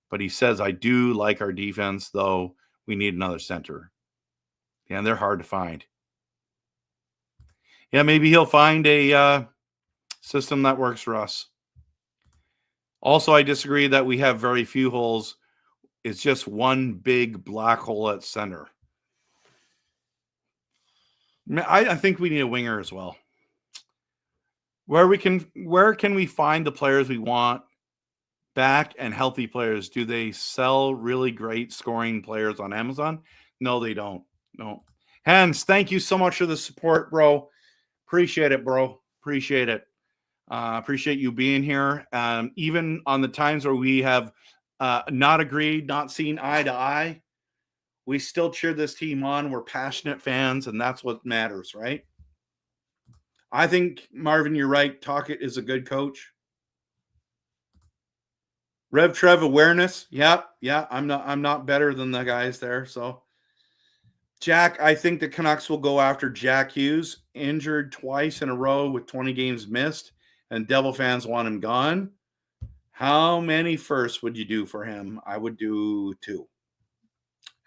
But he says, I do like our defense, though we need another center. Yeah, and they're hard to find. Yeah, maybe he'll find a system that works for us. Also, I disagree that we have very few holes. It's just one big black hole at center. I think we need a winger as well. Where can we find the players we want back and healthy players? Do they sell really great scoring players on Amazon? No, they don't. No. Hans, thank you so much for the support, bro. Appreciate it, bro. Appreciate it. Appreciate you being here. Even on the times where we have not agreed, not seen eye to eye, we still cheer this team on. We're passionate fans, and that's what matters, right? I think, Marvin, you're right. Tocchet is a good coach. RevTrev awareness. Yeah. I'm not better than the guys there. So, Jack, I think the Canucks will go after Jack Hughes, injured twice in a row with 20 games missed, and Devil fans want him gone. How many firsts would you do for him? I would do 2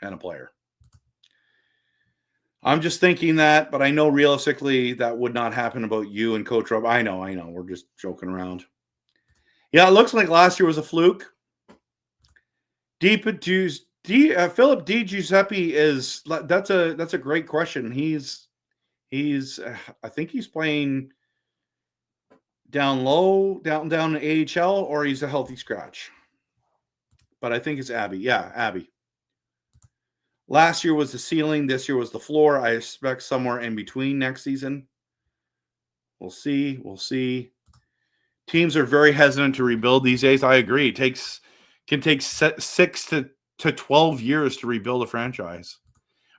and a player. I'm just thinking that, but I know realistically that would not happen about you and Coach Rob. I know. We're just joking around. Yeah, it looks like last year was a fluke. Philip Di Giuseppe is that's a great question. He's I think he's playing down low, down in AHL, or he's a healthy scratch. But I think it's Abby. Yeah, Abby. Last year was the ceiling. This year was the floor. I expect somewhere in between next season. We'll see. Teams are very hesitant to rebuild these days. I agree. It can take 6 to 12 years to rebuild a franchise.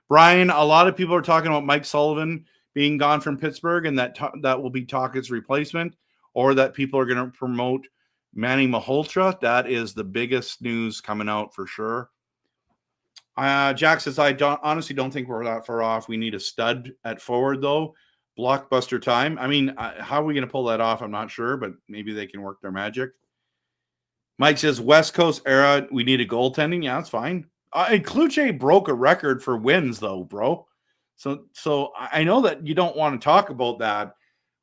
Brian, a lot of people are talking about Mike Sullivan being gone from Pittsburgh and that will be Tocchet's replacement. or that people are going to promote Manny Malhotra. That is the biggest news coming out for sure. Jack says, I honestly don't think we're that far off. We need a stud at forward, though. Blockbuster time. I mean, how are we going to pull that off? I'm not sure, but maybe they can work their magic. Mike says, West Coast era, we need a goaltending. Yeah, that's fine. And Kluche broke a record for wins, though, bro. So I know that you don't want to talk about that,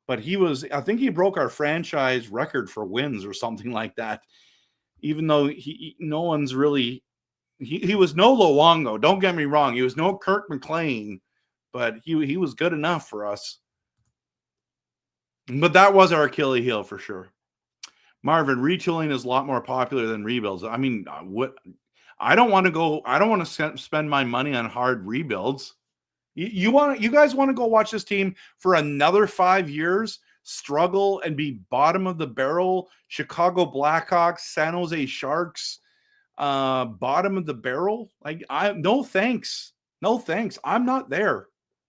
but I think he broke our franchise record for wins or something like that. Even though no one's really, he was no Luongo. Don't get me wrong. He was no Kirk McLean, but he was good enough for us. But that was our Achilles heel for sure. Marvin, retooling is a lot more popular than rebuilds. I mean, I don't want to spend my money on hard rebuilds. You guys want to go watch this team for another 5 years, struggle and be bottom of the barrel? Chicago Blackhawks, San Jose Sharks, bottom of the barrel? No thanks. No thanks. I'm not there.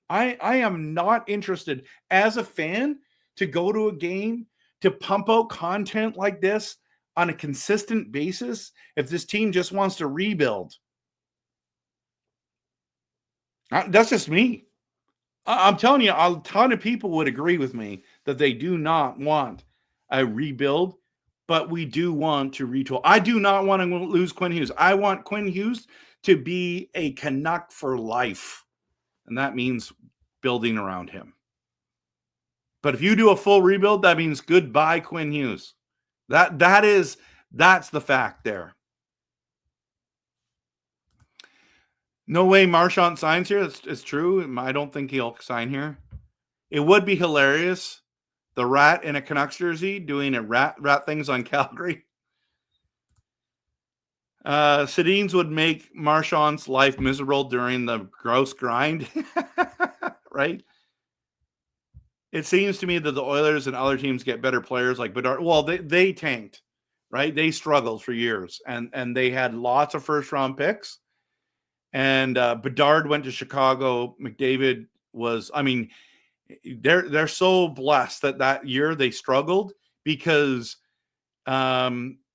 I am not interested as a fan to go to a game, to pump out content like this on a consistent basis if this team just wants to rebuild. That's just me. I'm telling you, a ton of people would agree with me that they do not want a rebuild, but we do want to retool. I do not want to lose Quinn Hughes. I want Quinn Hughes to be a Canuck for life, and that means building around him. But if you do a full rebuild, that means goodbye Quinn Hughes. That's the fact there. No way Marchand signs here. It's true. I don't think he'll sign here. It would be hilarious. The Rat in a Canucks jersey doing a rat things on Calgary. Sedins would make Marchand's life miserable during the gross grind. Right? It seems to me that the Oilers and other teams get better players like Bedard. Well, they tanked, right? They struggled for years, and they had lots of first-round picks. And Bedard went to Chicago. McDavid was, I mean, they're so blessed that year they struggled because Yakupov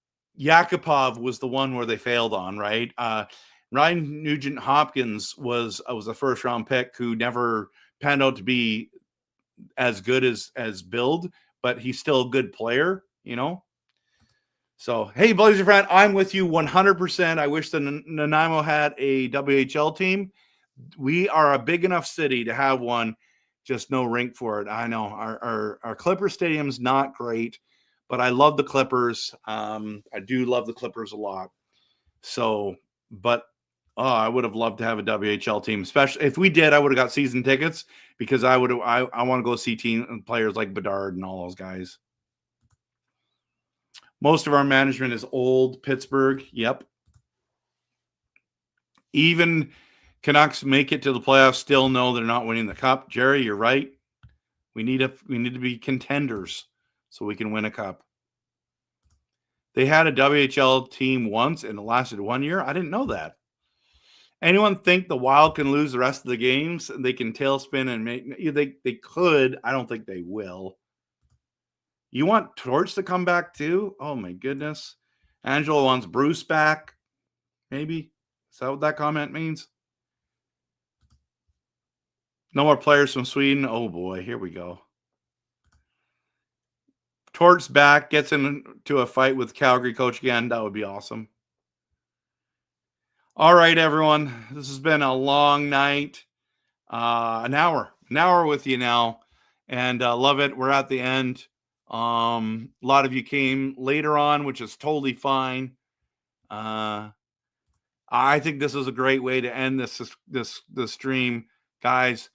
was the one where they failed on, right? Ryan Nugent-Hopkins was a first-round pick who never panned out to be as good as Build, but he's still a good player, you know? So, hey, Blazer fan, I'm with you 100%. I wish the Nanaimo had a WHL team. We are a big enough city to have one, just no rink for it. I know our Clipper Stadium's not great, but I love the Clippers. I do love the Clippers a lot. So, but I would have loved to have a WHL team, especially if we did. I would have got season tickets because I want to go see team players like Bedard and all those guys. Most of our management is old. Pittsburgh, yep. Even Canucks make it to the playoffs, still know they're not winning the cup. Jerry, you're right. We need to be contenders so we can win a cup. They had a WHL team once and it lasted 1 year. I didn't know that. Anyone think the Wild can lose the rest of the games? They can tailspin and they could. I don't think they will. You want Torch to come back too? Oh my goodness. Angelo wants Bruce back. Maybe. Is that what that comment means? No more players from Sweden. Oh boy, here we go. Torch back, gets into a fight with Calgary coach again. That would be awesome. All right, everyone. This has been a long night. An hour with you now. And love it. We're at the end. A lot of you came later on, which is totally fine. I think this is a great way to end this stream, guys.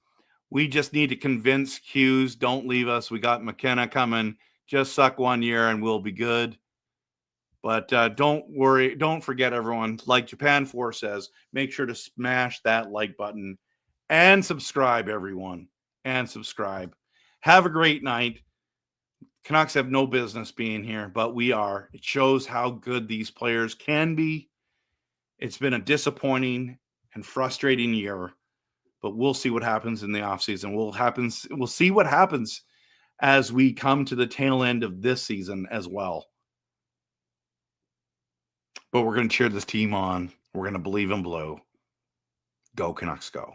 We just need to convince Hughes, don't leave us. We got McKenna coming. Just suck 1 year and we'll be good. But don't worry. Don't forget, everyone. Like Japan 4 says, make sure to smash that like button and subscribe, everyone. And subscribe. Have a great night. Canucks have no business being here, but we are. It shows how good these players can be. It's been a disappointing and frustrating year, but we'll see what happens in the offseason. We'll see what happens as we come to the tail end of this season as well. But we're going to cheer this team on. We're going to believe in blue. Go Canucks, go.